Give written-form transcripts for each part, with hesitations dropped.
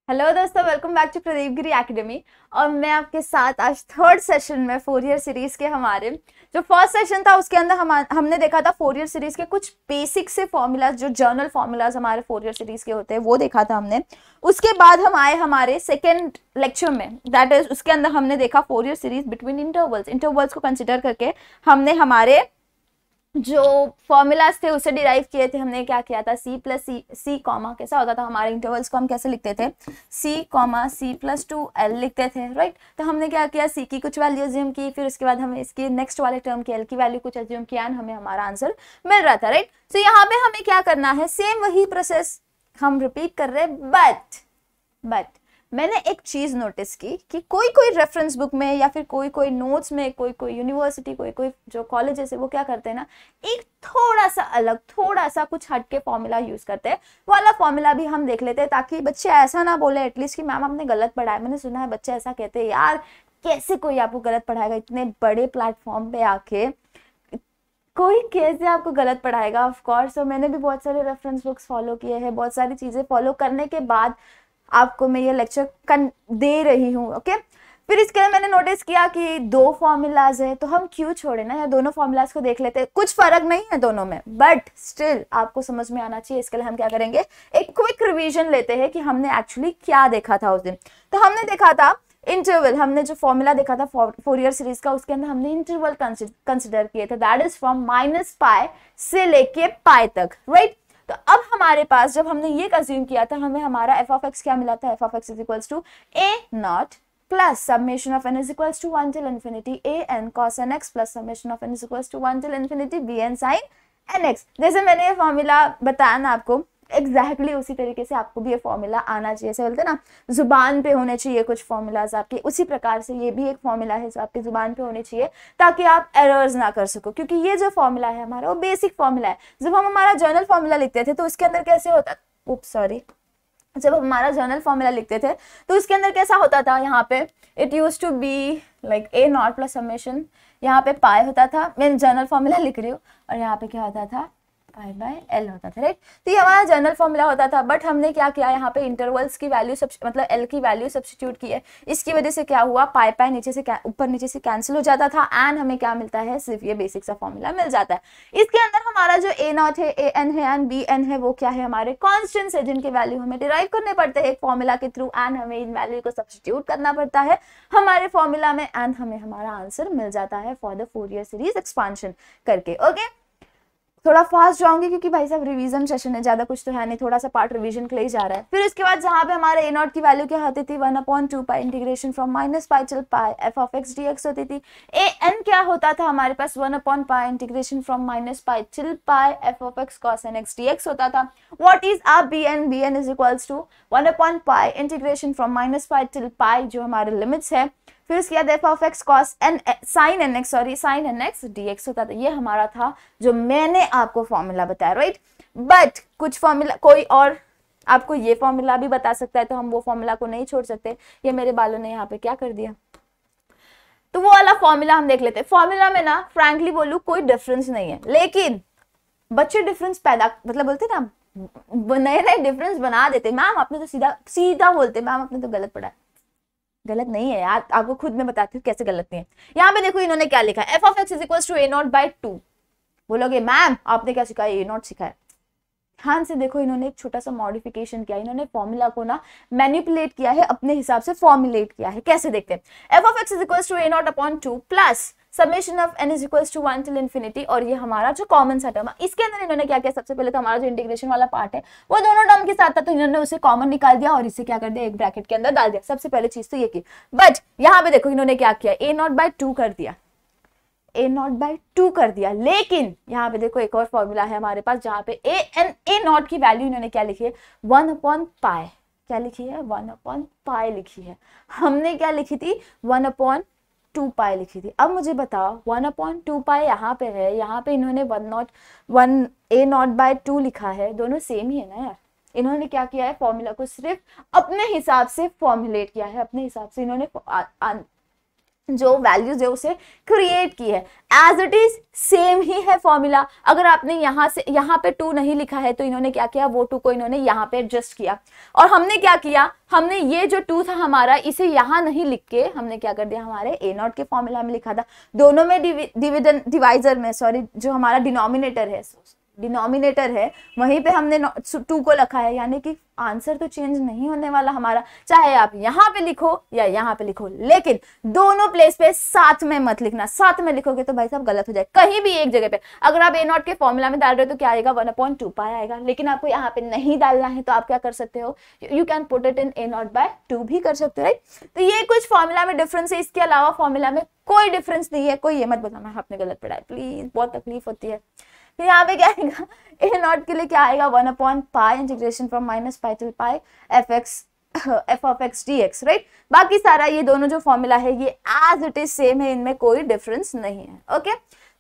Hello दोस्तों, welcome back to Pradeep Giri academy. और मैं आपके साथ आज थर्ड सेशन में फोरियर सीरीज के हमारे जो फर्स्ट सेशन था उसके अंदर हमने देखा था फोरियर सीरीज के कुछ बेसिक से फॉर्मूलाज, जो जर्नल फॉर्मूलाज हमारे फोरियर सीरीज के होते हैं वो देखा था हमने। उसके बाद हम आए हमारे सेकेंड लेक्चर में, दैट इज उसके अंदर हमने देखा फोरियर सीरीज बिटवीन इंटरवल्स को कंसिडर करके हमने हमारे जो फॉर्मूलाज थे उसे डिराइव किए थे। हमने क्या किया था, सी प्लस सी कॉमा कैसा होता था, हमारे इंटरवल्स को हम कैसे लिखते थे, C comma C plus 2l लिखते थे, राइट। तो हमने क्या किया, सी की कुछ वैल्यू अज्यूम की, फिर उसके बाद हमें इसकी नेक्स्ट वाले टर्म की एल की वैल्यू कुछ अज्यूम किया एंड हमें हमारा आंसर मिल रहा था, राइट। तो यहाँ पे हमें क्या करना है, सेम वही प्रोसेस हम रिपीट कर रहे हैं, बट मैंने एक चीज नोटिस की कि कोई कोई रेफरेंस बुक में या फिर कोई कोई नोट्स में, कोई कोई यूनिवर्सिटी, कोई कोई जो कॉलेजेस है वो क्या करते हैं ना, एक थोड़ा सा अलग, थोड़ा सा कुछ हटके फॉर्मूला यूज करते हैं। वाला फॉर्मूला भी हम देख लेते हैं ताकि बच्चे ऐसा ना बोले एटलीस्ट कि मैम आपने गलत पढ़ाया। मैंने सुना है बच्चे ऐसा कहते हैं, यार कैसे कोई आपको गलत पढ़ाएगा, इतने बड़े प्लेटफॉर्म पे आके कोई कैसे आपको गलत पढ़ाएगा। ऑफ कोर्स, और मैंने भी बहुत सारे रेफरेंस बुक्स फॉलो किए हैं, बहुत सारी चीजें फॉलो करने के बाद आपको मैं ये लेक्चर दे रही हूँ, ओके। फिर इसके लिए मैंने नोटिस किया कि दो फॉर्मूलाज है, तो हम क्यों छोड़े ना, या दोनों फॉर्मूलाज को देख लेते हैं। कुछ फर्क नहीं है दोनों में, बट स्टिल आपको समझ में आना चाहिए। इसके लिए हम क्या करेंगे, एक क्विक रिवीजन लेते हैं कि हमने एक्चुअली क्या देखा था उस दिन। तो हमने देखा था इंटरवल, हमने जो फॉर्मूला देखा था फोरियर सीरीज का, उसके अंदर हमने इंटरवल कंसिडर किए थे, दैट इज फ्रॉम -π से लेके π तक, राइट। तो अब हमारे पास जब हमने ये अज्यूम किया था, हमें हमारा एफ ऑफ एक्स क्या मिला था, f of x is equals to a not plus summation of n is equals to 1 till infinity a n cos n x plus summation of n is equals to 1 till infinity b n sine n x. जैसे मैंने ये formula बताया ना आपको, exactly उसी तरीके से आपको भी ये फॉर्मूला आना चाहिए। ऐसे बोलते हैं ना, जुबान पे होने चाहिए कुछ फॉर्मूलाज आपके, उसी प्रकार से ये भी एक फॉर्मूला है जो आपकी जुबान पे होने चाहिए ताकि आप एरर्स ना कर सको। क्योंकि ये जो फॉर्मूला है हमारा वो बेसिक फॉर्मूला है। जब हम हमारा जर्नल फॉर्मूला लिखते थे तो उसके अंदर कैसे होता, जब हम हमारा जर्नल फॉर्मूला लिखते थे तो उसके अंदर कैसा होता था, यहाँ पे it use to be like a not plus summation, यहाँ पे पाई होता था, मैं जर्नल फॉर्मूला लिख रही हूँ, और यहाँ पे क्या होता था, पाई बाय एल होता था, राइट। तो ये हमारा जनरल फॉर्मूला होता था। बट हमने क्या किया, यहाँ पे इंटरवल्स की वैल्यू मतलब एल की वैल्यू सब्स्टिट्यूट की है। इसकी वजह से क्या हुआ, पाई पाई नीचे से ऊपर नीचे से कैंसिल हो जाता था एंड हमें क्या मिलता है, सिर्फ ये बेसिक सा फॉर्मूला मिल जाता है। इसके अंदर हमारा जो ए नॉट है, ए एन है एंड बी एन है, वो क्या है, हमारे कॉन्स्टेंट्स है जिनके वैल्यू हमें डिराइव करने पड़ते हैं एक फॉर्मूला के थ्रू एंड हमें इन वैल्यू को सब्स्टिट्यूट करना पड़ता है हमारे फॉर्मूला में एंड हमें हमारा आंसर मिल जाता है for the Fourier series expansion करके, ओके। थोड़ा फास्ट जाऊंगी क्योंकि भाई साहब रिवीजन सेशन है, ज्यादा कुछ तो है नहीं, थोड़ा सा पार्ट रिवीजन के लिए जा रहा है। फिर इसके बाद जहां पे हमारे ए नॉट की वैल्यू क्या होती थी, 1/2π integration from -π till π f of x dx होती थी। ए एन क्या होता था हमारे पास, 1/π integration from -π till π f of x cos n x dx होता था। व्हाट इज आप b n is equals to 1/π integration from -π till π, जो हमारे लिमिट्स है। फिर उसके बाद f of x cos n sine n x dx होता था। ये हमारा था जो मैंने आपको फॉर्मूला बताया, राइट। बट कुछ फॉर्मूला कोई और आपको ये फॉर्मूला भी बता सकता है, तो हम वो फॉर्मूला को नहीं छोड़ सकते। ये मेरे बालों ने यहाँ पे क्या कर दिया, तो वो वाला फॉर्मूला हम देख लेते हैं। फॉर्मूला में ना फ्रैंकली बोलूं कोई डिफरेंस नहीं है, लेकिन बच्चे डिफरेंस पैदा मतलब बोलते ना, नए नए डिफरेंस बना देते। मैम आपने तो सीधा बोलते, मैम आपने तो गलत पढ़ा। गलत नहीं है यार, आपको खुद में बताती हूँ कैसे गलत नहीं है। यहाँ पे देखो इन्होंने क्या लिखा है, f of x is equals to a not by 2। बोलोगे मैम आपने क्या सिखाया, ए नॉट सिखाया। ध्यान से देखो, इन्होंने एक छोटा सा मॉडिफिकेशन किया, इन्होंने फॉर्मूला को ना मैनिपुलेट किया है, अपने हिसाब से फॉर्मुलेट किया है। कैसे देखते हैं, f of x is equals to a not upon 2 plus summation of n is equals to 1 till infinity, और ये हमारा जो कॉमन सा टर्म है। इसके अंदर इन्होंने क्या किया, सबसे पहले तो हमारा जो इंटीग्रेशन वाला पार्ट है वो दोनों टर्म के साथ था, तो इन्होंने उसे कॉमन निकाल दिया और इसे क्या कर दिया, एक ब्रैकेट के अंदर डाल दिया। सबसे पहले चीज तो ये की। बट यहाँ पे देखो इन्होंने क्या किया, ए नॉट बाई 2 कर दिया, ए नॉट बाई 2 कर दिया। लेकिन यहाँ पे देखो एक और फॉर्मूला है हमारे पास, जहाँ पे ए नॉट की वैल्यू इन्होंने क्या लिखी है, 1/π। क्या लिखी है, 1/π लिखी है। हमने क्या लिखी थी, 1/2π लिखी थी। अब मुझे बताओ 1/2π यहाँ पे है, यहाँ पे इन्होंने 1 ए नॉट बाई 2 लिखा है, दोनों सेम ही है ना यार। इन्होंने क्या किया है, फॉर्मूला को सिर्फ अपने हिसाब से फॉर्मुलेट किया है, अपने हिसाब से इन्होंने जो वैल्यूज है उसे क्रिएट की है, एज इट इज सेम ही है फॉर्मूला। अगर आपने यहाँ से यहाँ पे 2 नहीं लिखा है तो इन्होंने क्या किया, वो 2 को इन्होंने यहाँ पे एडजस्ट किया, और हमने क्या किया, हमने ये जो 2 था हमारा, इसे यहाँ नहीं लिख के हमने क्या कर दिया, हमारे ए नॉट के फॉर्मूला में लिखा था। दोनों में डिवाइजर में, सॉरी, जो हमारा डिनोमिनेटर है वहीं पे हमने 2 को रखा है, यानी कि आंसर तो चेंज नहीं होने वाला हमारा, चाहे आप यहाँ पे लिखो या यहाँ पे लिखो, लेकिन दोनों प्लेस पे साथ में मत लिखना। साथ में लिखोगे तो भाई साहब गलत हो जाए। कहीं भी एक जगह पे अगर आप ए नॉट के फॉर्मूला में डाल रहे हो तो क्या आएगा, 1/2 पाई आएगा, लेकिन आपको यहाँ पे नहीं डालना है तो आप क्या कर सकते हो, you can put it in a not by 2 भी कर सकते हो, राइट। तो ये कुछ फॉर्मूला में डिफरेंस है, इसके अलावा फॉर्मूला में कोई डिफरेंस नहीं है। कोई ये मत बताना आपने गलत पढ़ा है, प्लीज, बहुत तकलीफ होती है। फिर यहाँ पे क्या आएगा, ए नॉट के लिए क्या आएगा, pi integration from -pi to pi f of x dx, right. बाकी सारा ये दोनों जो फॉर्मूला है ये एज इट इज सेम है, इनमें कोई डिफरेंस नहीं है। ओके,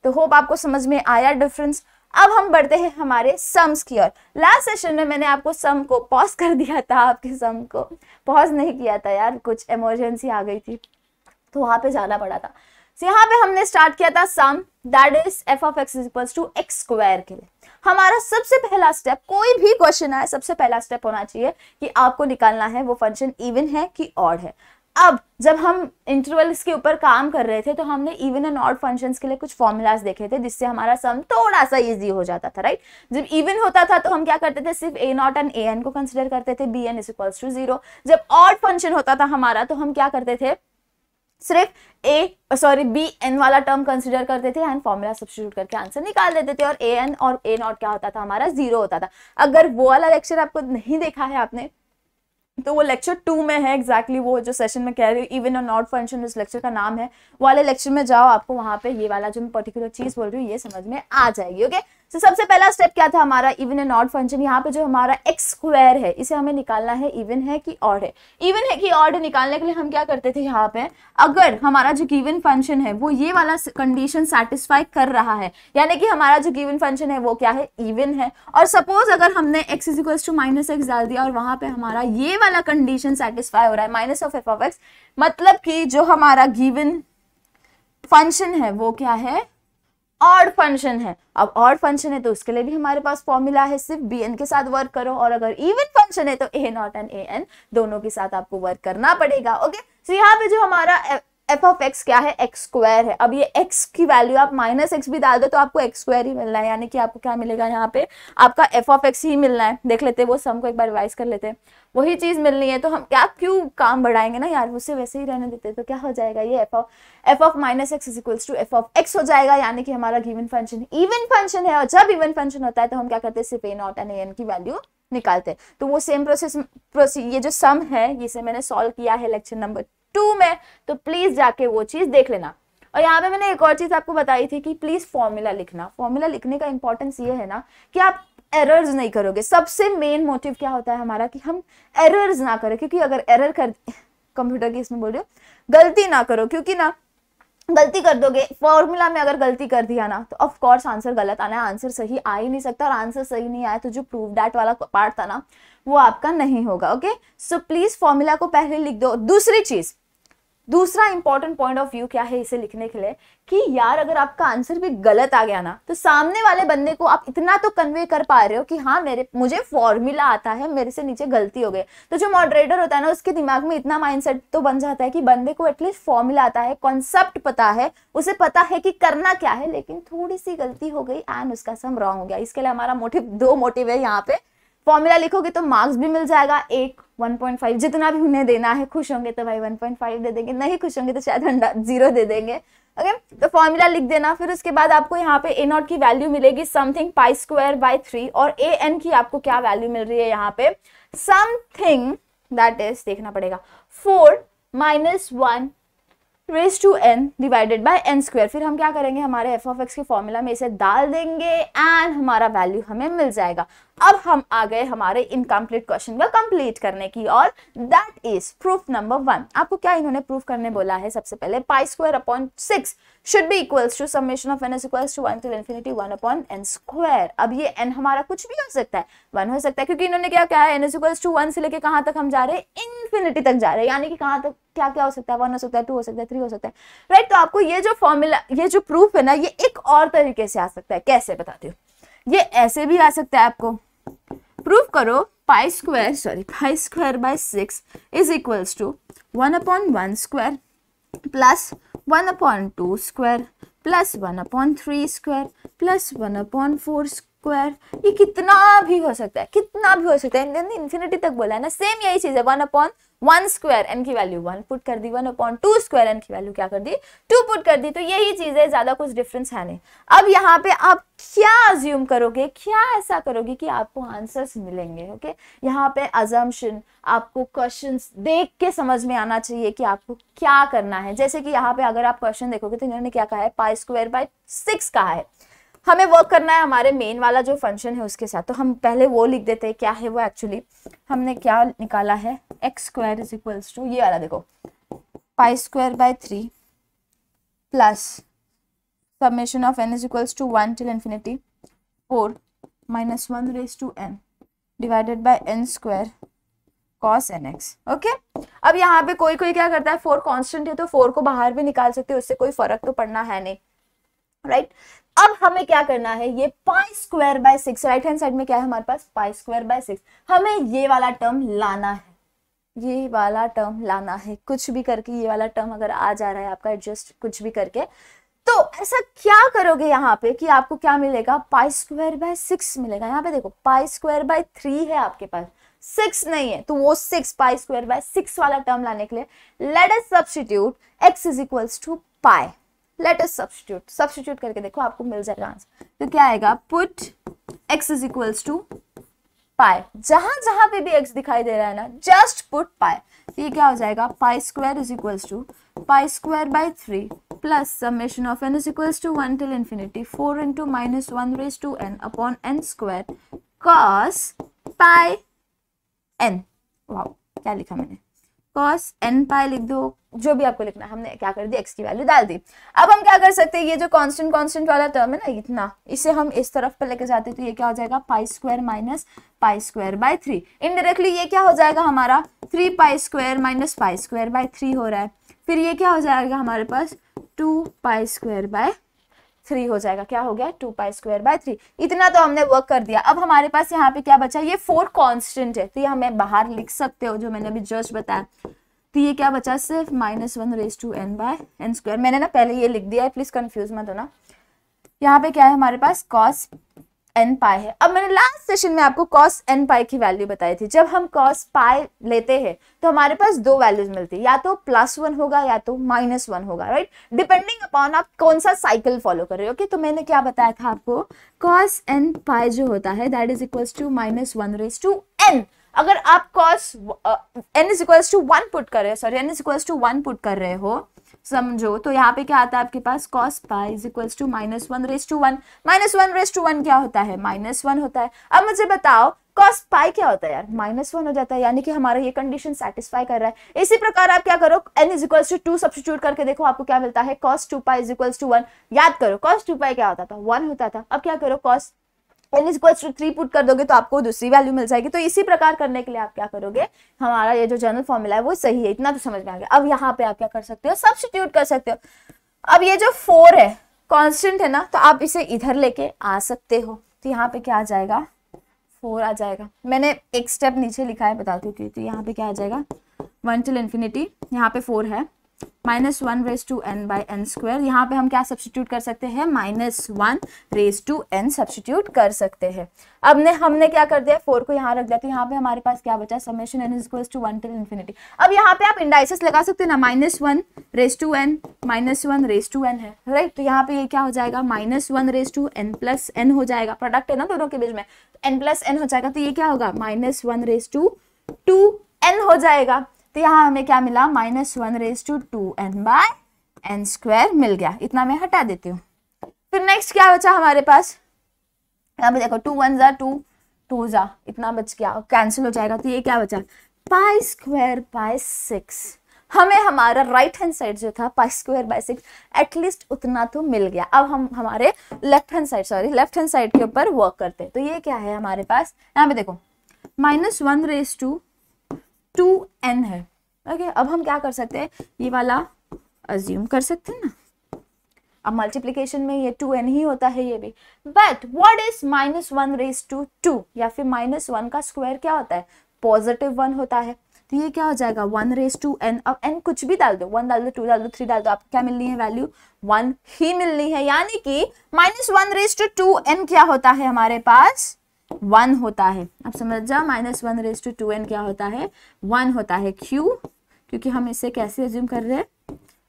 तो होप आपको समझ में आया डिफरेंस। अब हम बढ़ते हैं हमारे सम्स की ओर। लास्ट सेशन में मैंने आपको सम को पॉज कर दिया था, आपके सम को पॉज नहीं किया था यार, कुछ इमरजेंसी आ गई थी तो वहां पे जाना पड़ा था। यहाँ पे हमने स्टार्ट किया था sum, that is f of x equals to x square के लिए। हमारा सबसे पहला स्टेप, कोई भी क्वेश्चन आए सबसे पहला स्टेप होना चाहिए कि आपको निकालना है वो फंक्शन इवन है कि ऑड है। अब जब हम इंटरवल्स के ऊपर काम कर रहे थे तो हमने इवन एंड ऑड फंक्शंस के लिए कुछ फॉर्मूलाज देखे थे जिससे हमारा सम थोड़ा सा इजी हो जाता था, राइट। जब इवन होता था तो हम क्या करते थे, सिर्फ a not and a n को कंसिडर करते थे, b n is equals to 0। जब ऑड फंक्शन होता था हमारा तो हम क्या करते थे, सिर्फ बी एन वाला टर्म कंसिडर करते थे एंड फॉर्मूला सब्स्टिट्यूट करके आंसर निकाल देते थे, और ए एन और ए नॉट क्या होता था हमारा, 0 होता था। अगर वो वाला लेक्चर आपको नहीं देखा है आपने तो वो लेक्चर 2 में है, एग्जैक्टली वो जो सेशन में कह रही हूँ, इवन और नॉट फंक्शन उस लेक्चर का नाम है। वाले लेक्चर में जाओ, आपको वहां पे ये वाला जो मैं पर्टिकुलर चीज बोल रही हूँ ये समझ में आ जाएगी। ओके, तो सबसे पहला स्टेप क्या था हमारा, इवन एंड ऑड फंक्शन। यहाँ पे जो हमारा एक्स स्क्वायर है इसे हमें निकालना है इवन है कि ऑड है। इवन है कि ऑड है निकालने के लिए हम क्या करते थे, यहाँ पे अगर हमारा जो गिवन फंक्शन है वो ये वाला कंडीशन सेटिस्फाई कर रहा है, यानी कि हमारा जो गिवन फंक्शन है वो क्या है, इवन है, और सपोज अगर हमने x is equals to -x डाल दिया और वहां पे हमारा ये वाला कंडीशन सेटिस्फाई हो रहा है, minus of f of x, मतलब कि जो हमारा गिवन फंक्शन है वो क्या है, ऑड फंक्शन है। अब ऑड फंक्शन है तो उसके लिए भी हमारे पास फॉर्मूला है, सिर्फ bn के साथ वर्क करो, और अगर इवन फंक्शन है तो a नॉट एंड an दोनों के साथ आपको वर्क करना पड़ेगा। ओके, तो यहाँ पे जो हमारा f ऑफ x क्या है, x स्क्वायर है। अब ये x की वैल्यू आप -x भी डाल दो तो आपको x स्क्वायर ही मिलना है, यानी कि आपको क्या मिलेगा यहाँ पे, आपका f ऑफ x ही मिलना है। देख लेते हैं वो सम को एक बार रिवाइज कर लेते हैं, वही चीज मिलनी है तो हम क्या क्यों काम बढ़ाएंगे ना यार, उसे वैसे ही रहने देते तो क्या हो जाएगा, ये f of -x is equals to f of x हो जाएगा, यानी कि हमारा गिवन फंक्शन इवन फंक्शन है, और जब इवन फंक्शन होता है तो हम क्या करते हैं, सिर्फ a नॉट एंड an की वैल्यू निकालते हैं। तो वो सेम प्रोसेस ये जो सम है इसे मैंने सॉल्व किया है लेक्चर नंबर 2 में, तो प्लीज जाके वो चीज देख लेना। और यहाँ पे मैंने एक और चीज आपको बताई थी कि प्लीज फॉर्मूला लिखना। फॉर्मूला लिखने का इंपॉर्टेंस ये है ना कि आप एरर्स नहीं करोगे। सबसे मेन मोटिव क्या होता है हमारा कि हम एरर्स ना करें, क्योंकि अगर एरर कर, कंप्यूटर की इसमें बोल रही हो, गलती ना करो, क्योंकि ना गलती कर दोगे फॉर्मूला में, अगर गलती कर दिया ना तो ऑफ कोर्स आंसर गलत आना है, आंसर सही आ ही नहीं सकता, और आंसर सही नहीं आया तो जो प्रूव दैट वाला पार्ट था ना वो आपका नहीं होगा। ओके, सो प्लीज फॉर्मूला को पहले लिख दो। दूसरी चीज, दूसरा इंपॉर्टेंट पॉइंट ऑफ व्यू क्या है इसे लिखने के लिए कि यार अगर आपका आंसर भी गलत आ गया ना तो सामने वाले बंदे को आप इतना तो कन्वे कर पा रहे हो कि हाँ मुझे फॉर्मूला आता है, मेरे से नीचे गलती हो गई। तो जो मॉडरेटर होता है ना उसके दिमाग में इतना माइंडसेट तो बन जाता है कि बंदे को एटलीस्ट फॉर्मूला आता है, कॉन्सेप्ट पता है, उसे पता है कि करना क्या है, लेकिन थोड़ी सी गलती हो गई एंड उसका सम रॉन्ग हो गया। इसके लिए हमारा मोटिव, 2 मोटिव है यहाँ पे। फॉर्मूला लिखोगे तो मार्क्स भी मिल जाएगा, 1.5 जितना भी उन्हें देना है। खुश होंगे तो भाई 1.5 दे देंगे, नहीं खुश होंगे तो शायद 0 दे देंगे। ओके, तो फॉर्मूला लिख देना। फिर उसके बाद आपको यहाँ पे a नॉट की वैल्यू मिलेगी समथिंग पाई स्क्वायर बाय 3, और a n की आपको क्या वैल्यू मिल रही है यहाँ पे, समथिंग दैट इज देखना पड़ेगा 4 - 1 raise to n divided by n square. फिर हम क्या करेंगे, हमारे f ऑफ x के फॉर्मूला में इसे डाल देंगे एंड हमारा वैल्यू हमें मिल जाएगा। अब हम आ गए हमारे इनकम्प्लीट क्वेश्चन को कंप्लीट करने की, और दैट इज प्रूफ नंबर 1। आपको क्या इन्होंने प्रूफ करने बोला है, सबसे पहले pi square upon 6 should be equals to summation of n is equals to 1 to infinity 1 upon n square. अब ये n हमारा कुछ भी हो सकता है, 1 हो सकता है, क्योंकि इन्होंने क्या कहा है, n इज इक्वल्स टू 1 से लेके कहां तक हम जा रहे हैं, इन्फिनिटी तक जा रहे हैं, यानी कि कहाँ तक, क्या क्या हो सकता है, 1 हो सकता है, 2 हो सकता है, 3 हो सकता है, राइट। तो आपको ये जो फॉर्मूला, ये जो प्रूफ है ना, ये एक और तरीके से आ सकता है। कैसे बताती हूँ, ये ऐसे भी आ सकता है। आपको प्रूफ करो pi square by 6 is equals to 1/1 square plus 1/2 square plus 1/3 square plus 1/4 square. ये कितना भी हो सकता है, कितना भी हो सकता है, इन्फिनिटी तक बोला है ना। सेम यही चीज है, 1/1 स्क्वायर एन की वैल्यू 1 पुट कर दी, 1/2 स्क्वायर एन की वैल्यू क्या कर दी, 2 पुट कर दी। तो यही चीज है, ज्यादा कुछ डिफरेंस है नहीं। अब यहाँ पे आप क्या अज्यूम करोगे, क्या ऐसा करोगे कि आपको आंसर्स मिलेंगे। ओके, यहाँ पे अजम्पशन, आपको क्वेश्चंस देख के समझ में आना चाहिए कि आपको क्या करना है। जैसे कि यहाँ पे अगर आप क्वेश्चन देखोगे तो इन्होंने क्या कहा है, पाई स्क्वायर बाय 6 कहा है। हमें वर्क करना है हमारे मेन वाला जो फंक्शन है उसके साथ, तो हम पहले वो लिख देते हैं। क्या है वो, एक्चुअली हमने क्या निकाला है, x square is equals to, ये वाला देखो, pi square by 3 plus summation of n is equals to 1 till infinity 4 minus 1 raise to n divided by n square cos nx। Okay, अब यहाँ पे कोई कोई क्या करता है, 4 कांस्टेंट है तो 4 को बाहर भी निकाल सकते हो, उससे कोई फर्क तो पड़ना है नहीं, राइट। अब हमें क्या करना है, ये पाई square by 6, right hand side में क्या है हमारे पास, पाई स्क्वायर बाय 6, हमें ये वाला टर्म लाना है, ये वाला टर्म लाना है। कुछ भी करके ये वाला टर्म अगर आ जा रहा है आपका, एडजस्ट कुछ भी करके, तो ऐसा क्या करोगे यहाँ पे कि आपको क्या मिलेगा, पाई स्क्वायर बाय 6 मिलेगा। यहाँ पे देखो पाई स्क्वायर बाय 3 है आपके पास, 6 नहीं है, तो वो 6 पाई स्क्वायर बाय 6 वाला टर्म लाने के लिए let us substitute x is equals to pi. Let us substitute करके देखो, आपको मिल जाएगा आंसर। तो क्या आएगा, put x is equals to pi, जहां जहां पे भी x दिखाई दे रहा है ना, जस्ट पुट पाई। तो ये क्या हो जाएगा, pi square is equals to pi square by 3 plus summation of n is equals to 1 till infinity 4 into minus 1 raise to n upon n square cos pi n। Wow, क्या लिखा मैंने, cos n पाई लिख दो, जो भी आपको लिखना है। हमने क्या कर दी, x की वैल्यू डाल दी। अब हम क्या कर सकते हैं, ये जो कांस्टेंट वाला टर्म है ना, इतना, इसे हम इस तरफ पे लेके जाते हैं, तो ये क्या हो जाएगा, pi square minus pi square by 3। Indirectly ये क्या हो जाएगा हमारा, 3 pi square minus pi square by 3 हो रहा है। फिर ये क्या हो जाएगा हमारे पास, 2 पाई स्क्वायर बाय 3 हो जाएगा। क्या हो गया, 2 पाई स्क्वायर बाय 3। इतना तो हमने वर्क कर दिया। अब हमारे पास यहाँ पे क्या बचा, ये 4 कांस्टेंट है, तो ये हमें बाहर लिख सकते हो, जो मैंने अभी जस्ट बताया। तो ये क्या बचा, सिर्फ -1 raise to n by n square. मैंने ना पहले ये लिख दिया है, प्लीज कंफ्यूज मत होना। यहाँ पे क्या है हमारे पास, cos n पाई है। अब मैंने लास्ट सेशन में आपको cos n पाई की वैल्यू बताई थी। जब हम cos पाई लेते हैं तो हमारे पास 2 वैल्यूज मिलती है, या तो +1 होगा या तो -1 होगा, राइट, डिपेंडिंग अपॉन आप कौन सा साइकिल फॉलो कर रहे हो। तो मैंने क्या बताया था आपको, cos n पाई जो होता है that is equals to -1 raise to n। अगर आप cos n is equals to 1 put कर रहे हो, sorry n is equals to 1 put कर रहे हो, समझो, तो यहाँ पे क्या आता है आपके पास, cos pi is equals to -1 raise to 1। -1 raise to 1 क्या होता है, -1 होता है। अब मुझे बताओ cos पाई क्या होता है यार, -1 हो जाता है, यानी कि हमारा ये कंडीशन सेटिस्फाई कर रहा है। इसी प्रकार आप क्या करो, n is equals to 2 substitute करके देखो, आपको क्या मिलता है, cos 2 पाई इज इक्वल्स टू 1। याद करो cos 2 पाई क्या होता था, 1 होता था। अब क्या करो, cos n is equals to 3 put कर दोगे तो आपको दूसरी वैल्यू मिल जाएगी। तो इसी प्रकार करने के लिए आप क्या करोगे, हमारा ये जो जनरल फॉर्मूला है वो सही है, इतना तो समझ में आ गया। अब यहाँ पे आप क्या कर सकते हो, सब्स्टिट्यूट कर सकते हो। अब ये जो 4 है कांस्टेंट है ना, तो आप इसे इधर लेके आ सकते हो। तो यहाँ पे क्या आ जाएगा, 4 आ जाएगा। मैंने एक स्टेप नीचे लिखा है, बताती हूँ क्यों। तो यहाँ पे क्या आ जाएगा, 1 टिल इंफिनिटी, यहाँ पे 4 है, -1 raise to n by n square. यहाँ पे हम क्या सब्स्टिट्यूट कर सकते हैं, -1 रेज टू n सब्स्टिट्यूट कर सकते हैं। अब हमने क्या कर दिया, 4 को यहाँ रख दिया, तो यहाँ पे हमारे पास क्या बचा, summation n is equals to 1 till infinity. अब यहाँ पे आप इंडाइसेस लगा सकते हैं ना, -1 raise to n -1 raise to n है, राइट। तो यहाँ पे ये क्या हो जाएगा, -1 raise to n plus n हो जाएगा, प्रोडक्ट है ना दोनों के बीच में, n प्लस n हो जाएगा। तो ये क्या होगा, -1 रेज टू 2n हो जाएगा। तो यहाँ हमें क्या मिला, -1 raise to 2n by n square मिल गया। इतना मैं हटा देती हूँ। फिर नेक्स्ट क्या बचा हमारे पास, यहाँ पे देखो 2 1 जा 2 2 जा, इतना बच गया, कैंसिल हो जाएगा। तो ये क्या बचा, पाई स्क्वायर बाय 6। हमें हमारा राइट हैंड साइड जो था पाई स्क्वायर बाय 6 एटलीस्ट उतना तो मिल गया। अब हम हमारे लेफ्ट हैंड साइड के ऊपर वर्क करते हैं। तो ये क्या है हमारे पास, यहाँ पे देखो -1 रेज टू 2n है। ओके, अब हम क्या कर सकते हैं, ये वाला अज्यूम कर सकते हैं ना, अब मल्टीप्लीकेशन में ये 2n ही होता है ये भी। बट व्हाट इज -1/2, या फिर -1 का स्क्वायर क्या होता है, +1 होता है। तो ये क्या हो जाएगा 1/n। अब n कुछ भी डाल दो, 1 डाल दो, 2 डाल दो, 3 डाल दो, आपको क्या मिलनी है वैल्यू, 1 ही मिलनी है। यानी कि -1/2n क्या होता है हमारे पास, 1 होता है। अब समझ जाओ, -1/2n क्या होता है, 1 होता है। क्यों, क्योंकि हम इसे कैसे अज्यूम कर रहे हैं,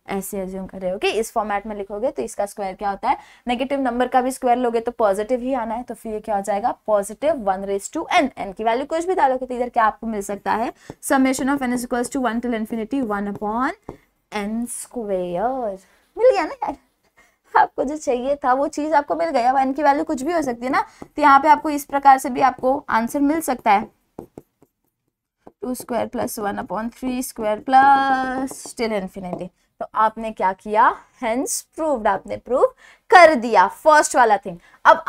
ऐसे अज्यूम कर रहे हो कि इस फॉर्मेट में लिखोगे तो इसका स्क्वायर क्या होता है, नेगेटिव नंबर का भी स्क्वायर लोगे तो पॉजिटिव ही आना है, तो फिर ये क्या हो जाएगा +1/n। n की वैल्यू कुछ भी डालोगे तो इधर क्या आपको मिल सकता है, summation of n is equals to 1 till infinity 1/n²। मिल गया ना यार, आपको जो चाहिए था वो चीज आपको मिल गया। अब n की वैल्यू कुछ भी हो सकती है ना, तो यहाँ पे आपको इस प्रकार से भी आपको आंसर मिल सकता है, 2² + 1/3² प्लस टिल इन्फिनिटी। तो आपने क्या किया, हेंस प्रूव्ड, आपने प्रूव कर दिया फर्स्ट वाला थिंग। अब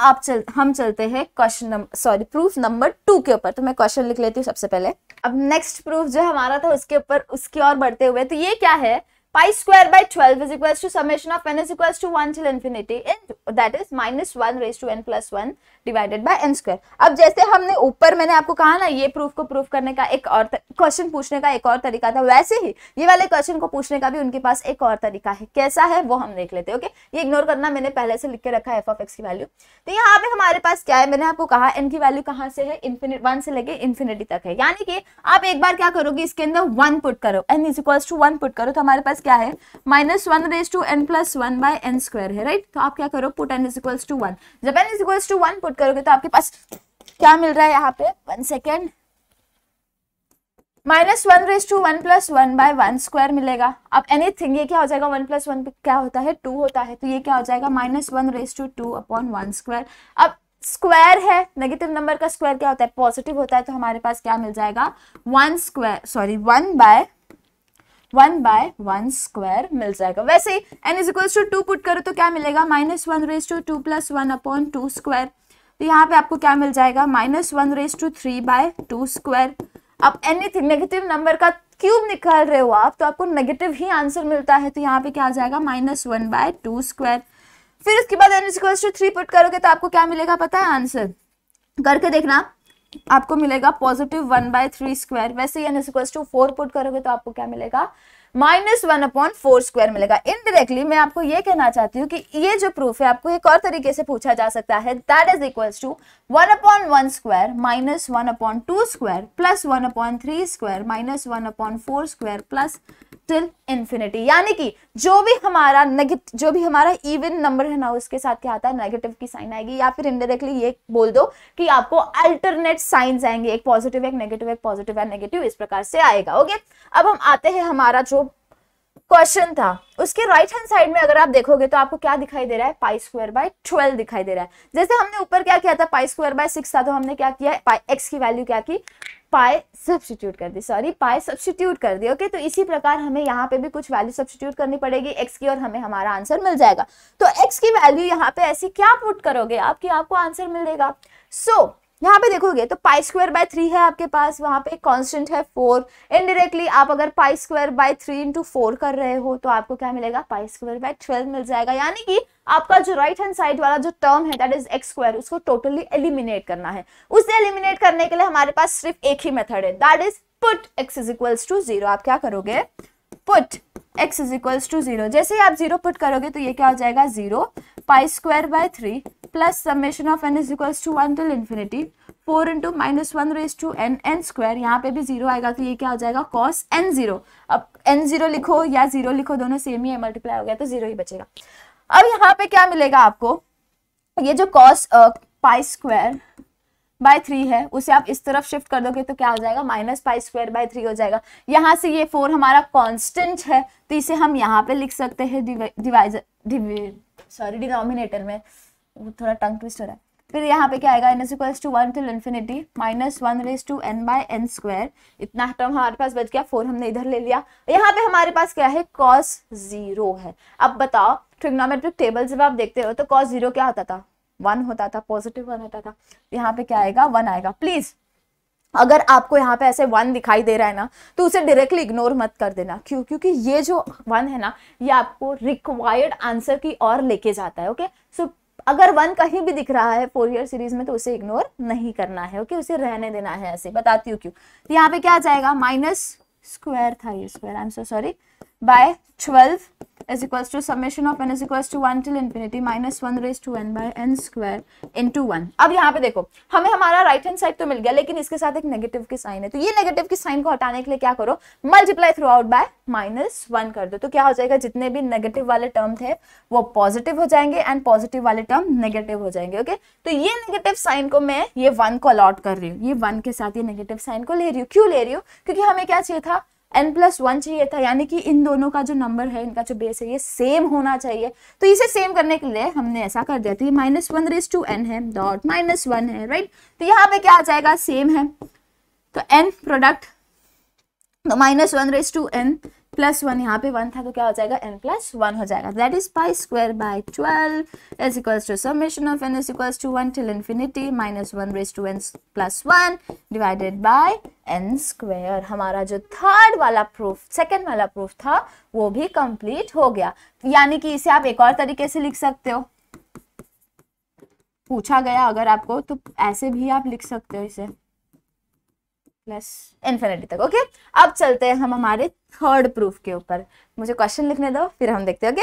हम चलते हैं प्रूफ नंबर 2 के ऊपर। तो मैं क्वेश्चन लिख लेती हूँ सबसे पहले। अब नेक्स्ट प्रूफ जो हमारा था उसके ऊपर, उसकी ओर बढ़ते हुए, तो ये क्या है, π²/12 is equals to summation of n is equals to 1 till infinity, that is -1/n+1 divided by n²। अब जैसे हमने ऊपर मैंने आपको कहा ना, ये प्रूफ को प्रूफ करने का एक और क्वेश्चन पूछने का एक और तरीका था, वैसे ही ये वाले क्वेश्चन को पूछने का भी उनके पास एक और तरीका है। कैसा है वो हम देख लेते हैं। ओके, ये इग्नोर करना, मैंने पहले से लिख के रखा है f(x) की वैल्यू। तो यहाँ पे हमारे पास क्या है, मैंने आपको कहा n की वैल्यू कहाँ से है, 1 से लेके इन्फिनिटी तक है। यानी कि आप एक बार क्या करोगे, इसके अंदर 1 पुट करो, n is equals to 1 put करो, तो हमारे पास क्या है, -1/n+1/n² है, राइट। तो आप क्या करो, put n is equals to 1। जब n is equals to 1 put करोगे तो आपके पास क्या मिल रहा है यहाँ पे, 1 सेकेंड, -1/1+1/1² मिलेगा। अब एनीथिंग, ये क्या हो जाएगा, 1 + 1 क्या होता है, 2 होता है, तो ये क्या हो जाएगा -1/2/1²। अब स्क्वायर है, नेगेटिव नंबर का स्क्वायर क्या होता है, पॉजिटिव होता है, तो हमारे पास क्या मिल जाएगा 1/1² मिल जाएगा। वैसे ही n is equals to 2 put करो तो क्या मिलेगा, -1/2 + 1/2²। तो यहाँ पे आपको क्या मिल जाएगा, -1/3/2²। अब एनीथिंग, नेगेटिव नंबर का क्यूब निकाल रहे हो आप, तो आपको नेगेटिव ही आंसर मिलता है, तो यहाँ पे क्या आ जाएगा -1/2²। फिर उसके बाद n is equals to 3 put करोगे तो आपको क्या मिलेगा पता है, आंसर करके देखना, आपको मिलेगा +1/3²। वैसे n is equals to 4 put करोगे तो आपको क्या मिलेगा, -1/4² मिलेगा। इनडायरेक्टली मैं आपको ये कहना चाहती हूँ कि ये जो प्रूफ है आपको एक और तरीके से पूछा जा सकता है, that is equals to 1/1² -1/2² plus 1/3² -1/4² plus till infinity. यानी कि जो भी हमारा इवन नंबर है ना, उसके साथ क्या आता है, नेगेटिव की साइन आएगी, या फिर इनडायरेक्टली ये बोल दो कि आपको अल्टरनेट साइंस आएंगे, एक पॉजिटिव एक नेगेटिव, एक पॉजिटिव एक नेगेटिव, इस प्रकार से आएगा। ओके, अब हम आते हैं, हमारा जो क्वेश्चन था उसके राइट हैंड साइड में अगर आप देखोगे तो आपको क्या दिखाई दे रहा है, π² दिखाई दे रहा है। जैसे हमने ऊपर क्या किया था, π² था, तो हमने क्या किया है, x की वैल्यू क्या की, पाई सब्स्टिट्यूट कर दी, पाई सब्स्टिट्यूट कर दी। ओके, तो इसी प्रकार हमें यहाँ पे भी कुछ वैल्यू सब्स्टिट्यूट करनी पड़ेगी x की, और हमें हमारा आंसर मिल जाएगा। तो x की वैल्यू यहाँ पे ऐसी क्या पुट करोगे आप कि आपको आंसर मिलेगा। सो यहाँ पे देखोगे तो π²/3 है आपके पास, वहां पे कांस्टेंट है 4। इनडायरेक्टली आप अगर π²/3 × 4 कर रहे हो तो आपको क्या मिलेगा, π²/12 मिल जाएगा। यानी कि आपका जो राइट हैंड साइड वाला जो टर्म है दैट इज x², उसको टोटली एलिमिनेट करना है। उसे एलिमिनेट करने के लिए हमारे पास सिर्फ एक ही मेथड है, that is put x is equals to 0। आप क्या करोगे, put x is equals to 0। जैसे ही आप 0 पुट करोगे तो ये क्या हो जाएगा, 0 π²/3 plus summation of n is equals to 1 till infinity 4 × -1/n²। यहाँ पे भी 0 आएगा तो ये क्या हो जाएगा, cos n0। अब n0 लिखो या 0 लिखो, दोनों सेम ही है, मल्टीप्लाई हो गया तो 0 ही बचेगा। अब यहाँ पे क्या मिलेगा आपको, ये जो cos π²/3 है उसे आप इस तरफ शिफ्ट कर दोगे तो क्या हो जाएगा, -π²/3 हो जाएगा। यहाँ से ये 4 हमारा कांस्टेंट है तो इसे हम यहाँ पे लिख सकते हैं डिनोमिनेटर में, थोड़ा टंग ट्विस्ट हो रहा है। फिर यहाँ पे क्या आएगा, n is equals to 1 till infinity -1/n/n²। इतना टर्म हमारे पास बच गया, 4 हमने इधर ले लिया। यहाँ पे हमारे पास क्या है, cos 0 है। अब बताओ, ट्रिग्नोमेट्रिक टेबल जब आप देखते हो तो cos 0 क्या होता था, 1 होता था, पॉजिटिव 1 होता था। यहाँ पे क्या आएगा, 1 आएगा। प्लीज अगर आपको यहाँ पे ऐसे 1 दिखाई दे रहा है ना, तो उसे डायरेक्टली इग्नोर मत कर देना। क्यों? क्योंकि ये जो 1 है ना, ये आपको रिक्वायर्ड आंसर की ओर लेके जाता है। ओके, सो अगर 1 कहीं भी दिख रहा है फोरियर सीरीज में तो उसे इग्नोर नहीं करना है। ओके, उसे रहने देना है। ऐसे बताती हूँ क्यों। तो यहाँ पे क्या आ जाएगा, माइनस स्क्वायर था ये square, I am so sorry, by 12 is equals to summation of n is equals to 1 till infinity minus 1 raised to n by n square into 1। अब यहाँ पे देखो, हमें हमारा राइट हैंड साइड तो मिल गया, लेकिन इसके साथ एक नेगेटिव की साइन है, तो ये नेगेटिव की साइन को हटाने के लिए क्या करो, मल्टीप्लाई थ्रू आउट बाय -1 कर दो। तो क्या हो जाएगा, जितने भी नेगेटिव वाले टर्म थे वो पॉजिटिव हो जाएंगे एंड पॉजिटिव वाले टर्म नेगेटिव हो जाएंगे। ओके, तो ये नेगेटिव साइन को मैं ये 1 को अलॉट कर रही हूँ, ये 1 के साथ ये नेगेटिव साइन को ले रही हूँ। क्यों ले रही हूँ? क्योंकि हमें क्या चाहिए था, n+1 चाहिए था, यानी कि इन दोनों का जो नंबर है, इनका जो बेस है, ये सेम होना चाहिए। तो इसे सेम करने के लिए हमने ऐसा कर दिया। तो ये -1 raised to n है, डॉट -1 है, राइट। तो यहाँ पे क्या आ जाएगा, सेम है, तो n प्रोडक्ट, तो -1 raised to n +1, यहाँ पे 1 था तो क्या हो जाएगा, n+1 हो जाएगा। That is pi square by 12 is equals to summation of n is equals to 1 till infinity -1 raised to n+1 divided by n square. हमारा जो थर्ड वाला प्रूफ, सेकेंड वाला प्रूफ था, वो भी कंप्लीट हो गया। यानी कि इसे आप एक और तरीके से लिख सकते हो, पूछा गया अगर आपको तो ऐसे भी आप लिख सकते हो इसे, प्लस इन्फिनिटी तक। ओके, अब चलते हैं हम हमारे थर्ड प्रूफ के ऊपर। मुझे क्वेश्चन लिखने दो, फिर हम देखते हैं। ओके,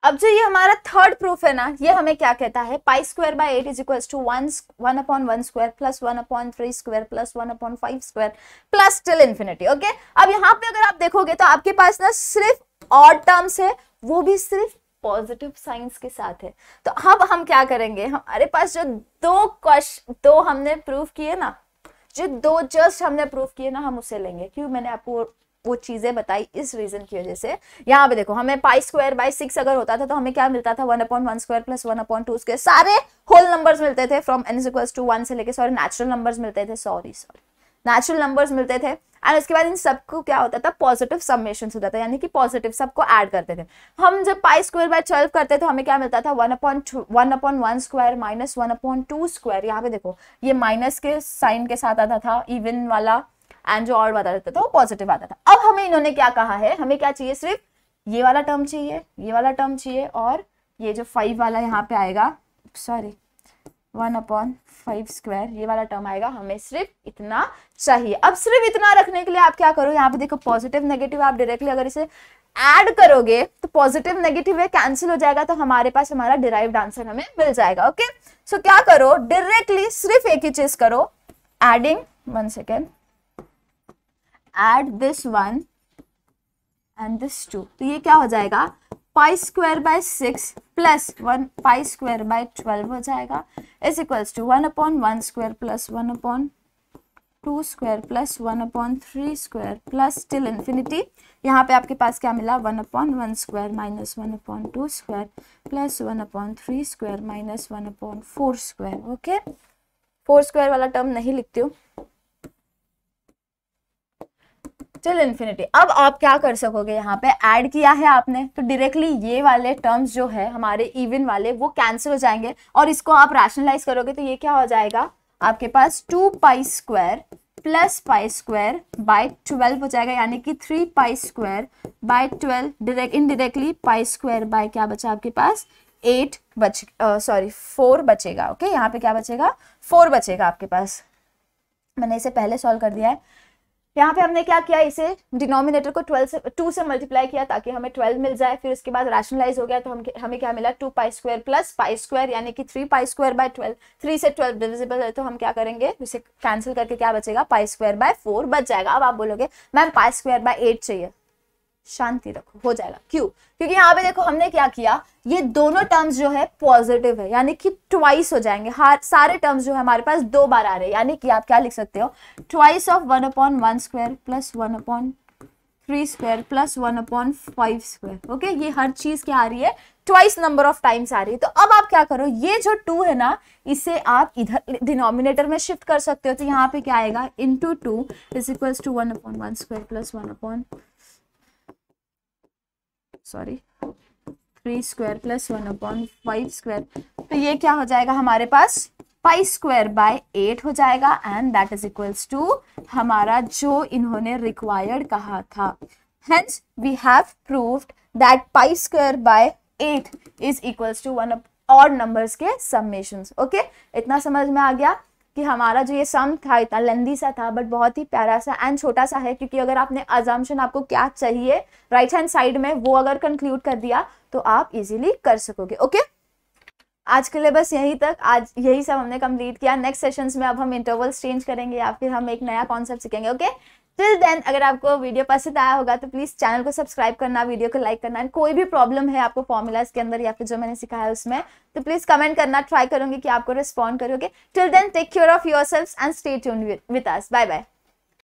अब जो ये हमारा थर्ड प्रूफ है ना, ये हमें क्या कहता है, pi square by 8 is equals to 1/1 square plus 1/3 square plus 1/5 square plus till infinity. Okay, अब यहाँ पे अगर आप देखोगे तो आपके पास ना सिर्फ ऑड टर्म्स है, वो भी सिर्फ पॉजिटिव साइंस के साथ है। तो अब हम क्या करेंगे, हमारे पास जो दो हमने प्रूफ किए ना, जो दो जस्ट हमने प्रूफ किए ना, हम उसे लेंगे। क्यों? मैंने आपको वो चीजें बताई इस रीजन की वजह से। यहाँ पे देखो, हमें पाई स्क्वायर बाय 6 अगर होता था तो हमें क्या मिलता था, 1/1 स्क्वायर प्लस 1/2 स्क्वायर, सारे होल नंबर्स मिलते थे फ्रॉम n इक्वल्स टू 1 से लेके, सॉरी नेचुरल नंबर्स मिलते थे, नेचुरल नंबर्स मिलते थे। एंड उसके बाद इन सबको क्या होता था, पॉजिटिव समेशन होता था, यानी कि पॉजिटिव सबको ऐड करते थे। हम जब पाई स्क्वायर बाय 12 करते थे हमें क्या मिलता था, 1/1 स्क्वायर माइनस 1/2 स्क्वायर। यहाँ पे देखो, ये माइनस के साइन के साथ आता था इवन वाला, एंड जो ऑड वाला रहता था वो पॉजिटिव आता था। अब हमें इन्होंने क्या कहा है, हमें क्या चाहिए, सिर्फ ये वाला टर्म चाहिए, ये वाला टर्म चाहिए, और ये जो 5 वाला यहाँ पे आएगा, सॉरी 1/5 स्क्वायर, ये वाला टर्म आएगा, हमें सिर्फ इतना चाहिए। अब सिर्फ इतना रखने के लिए आप क्या करो, यहाँ पे देखो पॉजिटिव नेगेटिव आप डायरेक्टली अगर इसे ऐड करोगे तो पॉजिटिव नेगेटिव है कैंसिल हो जाएगा, तो हमारे पास हमारा डिराइव्ड आंसर हमें मिल जाएगा। ओके, सो क्या करो, डायरेक्टली सिर्फ एक ही चीज करो, adding, 1 second, add this 1 and this 2, तो ये क्या हो जाएगा, pi square by 6 plus 1 pi square by 12 हो जाएगा, is equals to 1/1 square plus 1/2 square plus 1/3 square plus till infinity. यहाँ पे आपके पास क्या मिला, 1/1 square minus 1/2 square plus 1/3 square minus 1/4 square. Okay, 4 square वाला टर्म नहीं लिखती हूँ, टिल इन्फिनिटी। अब आप क्या कर सकोगे, यहाँ पे ऐड किया है आपने तो डायरेक्टली ये वाले टर्म्स जो है हमारे इवन वाले वो कैंसिल हो जाएंगे, और इसको आप रैशनलाइज करोगे तो ये क्या हो जाएगा, आपके पास 2 pi square plus pi square by 12 हो जाएगा, यानी कि 3 पाई square by 12, direct indirectly pi square bye क्या बचा आपके पास, 4 बचेगा। ओके, यहाँ पे क्या बचेगा, 4 बचेगा आपके पास। मैंने इसे पहले सॉल्व कर दिया है। यहाँ पे हमने क्या किया, इसे डिनोमिनेटर को 2 से मल्टीप्लाई किया ताकि हमें 12 मिल जाए, फिर उसके बाद रैशनलाइज हो गया तो हमें क्या मिला, 2 pi square plus pi square, यानी कि 3 पाई स्क्वायर बाय 12, 3 से 12 डिविजिबल है तो हम क्या करेंगे, इसे कैंसिल करके क्या बचेगा, पाई स्क्वायर बाय 4 बच जाएगा। अब आप बोलोगे मैम पाई स्क्वायर बाय 8 चाहिए, शांति रखो, हो जाएगा। क्यों? क्योंकि यहाँ पे देखो हमने क्या किया, ये दोनों टर्म्स जो है पॉजिटिव है, यानी कि ट्वाइस हो जाएंगे, सारे टर्म्स जो है हमारे पास 2 बार आ रहे हैं, यानी कि आप क्या लिख सकते हो, twice of 1/1 square plus 1/3 square plus 1/5 square. Okay, ये हर चीज क्या आ रही है, ट्वाइस नंबर ऑफ टाइम्स आ रही है। तो अब आप क्या करो, ये जो 2 है ना, इसे आप इधर डिनोमिनेटर में शिफ्ट कर सकते हो, तो यहाँ पे क्या आएगा, into 2 is equals to 1/1 square plus 3 square plus 1/5 square. तो ये क्या हो जाएगा हमारे पास, पाई स्क्वायर बाय 8 हो जाएगा and that is equals to हमारा जो इन्होंने रिक्वायर्ड कहा था। Hence we have proved that pi square by 8 is equals to one odd numbers के समेशंस। ओके, इतना समझ में आ गया कि हमारा जो ये सम था इतना लेंदी सा था बट बहुत ही प्यारा सा एंड छोटा सा है, क्योंकि अगर आपने अजम्पशन आपको क्या चाहिए राइट हैंड साइड में वो अगर कंक्लूड कर दिया तो आप इजीली कर सकोगे। ओके, आज के लिए बस यहीं तक, आज यही सब हमने कंप्लीट किया। नेक्स्ट सेशंस में अब हम इंटरवल्स चेंज करेंगे या फिर हम एक नया कॉन्सेप्ट सीखेंगे। ओके, टिल देन अगर आपको वीडियो पसंद आया होगा तो प्लीज चैनल को सब्सक्राइब करना, वीडियो को लाइक करना। कोई भी प्रॉब्लम है आपको फॉर्मूलाज के अंदर या फिर जो मैंने सिखाया उसमें तो प्लीज कमेंट करना, ट्राई करूंगी कि आपको रिस्पॉन्ड करोगे। Till then take care of yourselves and stay tuned with us. Bye bye.